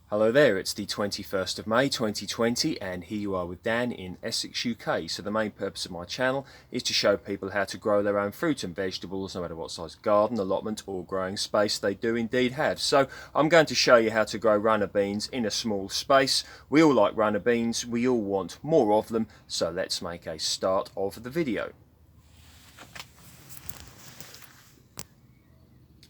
Hello there, it's the 21st of May 2020 and here you are with Dan in Essex, UK. So the main purpose of my channel is to show people how to grow their own fruit and vegetables, no matter what size garden, allotment or growing space they do indeed have. So I'm going to show you how to grow runner beans in a small space. We all like runner beans, we all want more of them, so let's make a start of the video.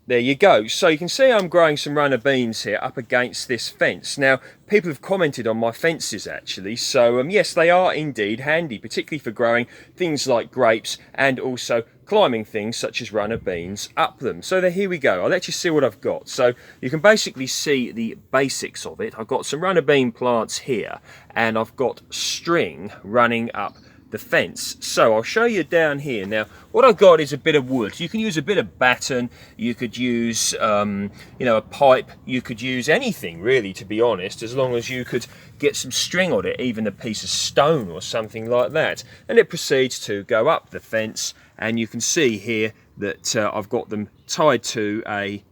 There you go. So you can see I'm growing some runner beans here up against this fence. Now, people have commented on my fences actually, so yes, they are indeed handy, particularly for growing things like grapes and also climbing things such as runner beans up them. So here we go. I'll let you see what I've got. So you can basically see the basics of it. I've got some runner bean plants here and I've got string running up the fence. So I'll show you down here. Now what I've got is a bit of wood. You can use a bit of batten, you could use a pipe, you could use anything really, to be honest, as long as you could get some string on it, even a piece of stone or something like that. And it proceeds to go up the fence, and you can see here that I've got them tied to a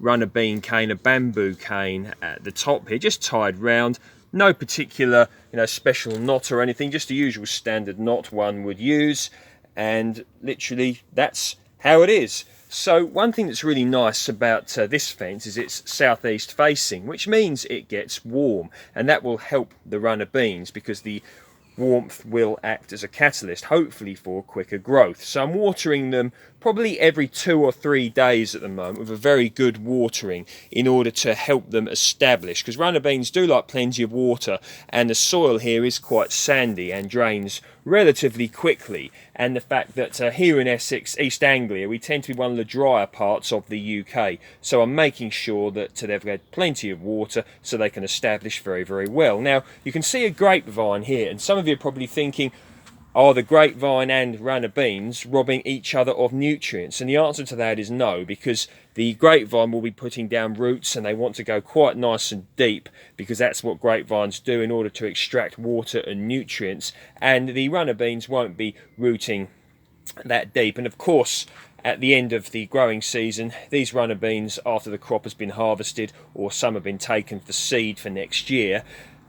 runner bean cane, a bamboo cane at the top here, just tied round. No particular, special knot or anything, just the usual standard knot one would use, and literally that's how it is. So one thing that's really nice about this fence is it's southeast facing, which means it gets warm, and that will help the runner beans because the warmth will act as a catalyst, hopefully for quicker growth. So I'm watering them probably every 2 or 3 days at the moment with a very good watering in order to help them establish, because runner beans do like plenty of water, and the soil here is quite sandy and drains relatively quickly. And the fact that here in Essex, East Anglia, we tend to be one of the drier parts of the UK, so I'm making sure that they've had plenty of water so they can establish very, very well. Now you can see a grapevine here, and some of you are probably thinking, are the grapevine and runner beans robbing each other of nutrients? And the answer to that is no, because the grapevine will be putting down roots, and they want to go quite nice and deep, because that's what grapevines do in order to extract water and nutrients. And the runner beans won't be rooting that deep. And of course, at the end of the growing season, these runner beans, after the crop has been harvested or some have been taken for seed for next year,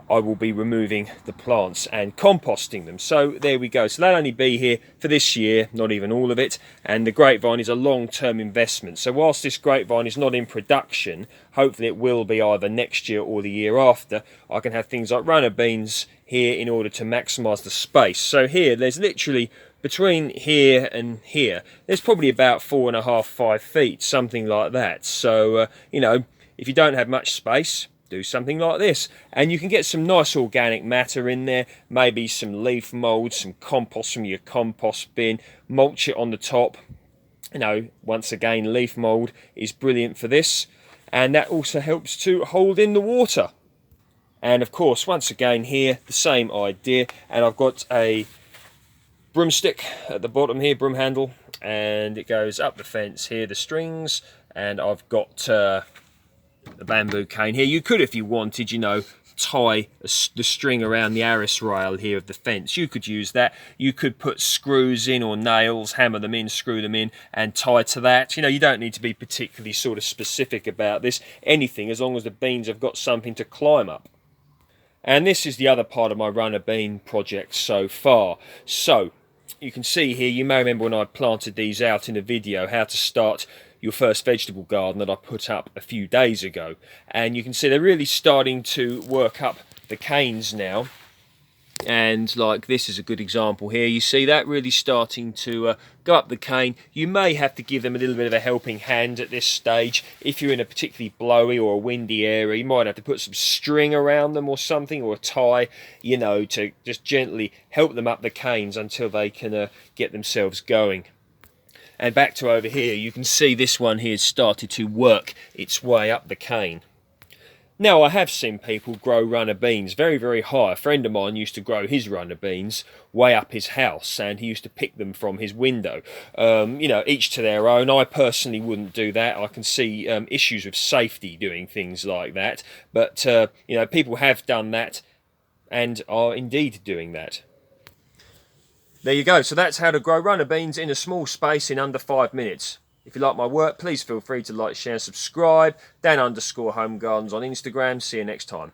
I will be removing the plants and composting them. So there we go. So they'll only be here for this year, not even all of it. And the grapevine is a long-term investment. So whilst this grapevine is not in production, hopefully it will be either next year or the year after, I can have things like runner beans here in order to maximise the space. So here, there's literally, between here and here, there's probably about 4.5, 5 feet, something like that. So, if you don't have much space, do something like this, and you can get some nice organic matter in there, maybe some leaf mould, some compost from your compost bin, mulch it on the top. Once again, leaf mould is brilliant for this, and that also helps to hold in the water. And of course, once again here, the same idea, and I've got a broomstick at the bottom here, broom handle, and it goes up the fence here, the strings, and I've got the bamboo cane here. You could, if you wanted, tie the string around the arris rail here of the fence. You could use that. You could put screws in or nails, hammer them in, screw them in, and tie to that. You don't need to be particularly sort of specific about this. Anything, as long as the beans have got something to climb up. And this is the other part of my runner bean project so far. So you can see here, you may remember when I planted these out in a video, how to start your first vegetable garden, that I put up a few days ago. And you can see they're really starting to work up the canes now. And like this is a good example here. You see that really starting to go up the cane. You may have to give them a little bit of a helping hand at this stage. If you're in a particularly blowy or a windy area, you might have to put some string around them or something, or a tie, to just gently help them up the canes until they can get themselves going. And back to over here, you can see this one here has started to work its way up the cane. Now, I have seen people grow runner beans very, very high. A friend of mine used to grow his runner beans way up his house, and he used to pick them from his window. Each to their own. I personally wouldn't do that. I can see issues with safety doing things like that. But, people have done that and are indeed doing that. There you go. So that's how to grow runner beans in a small space in under 5 minutes. If you like my work, please feel free to like, share, subscribe. Dan_Home Gardens on Instagram. See you next time.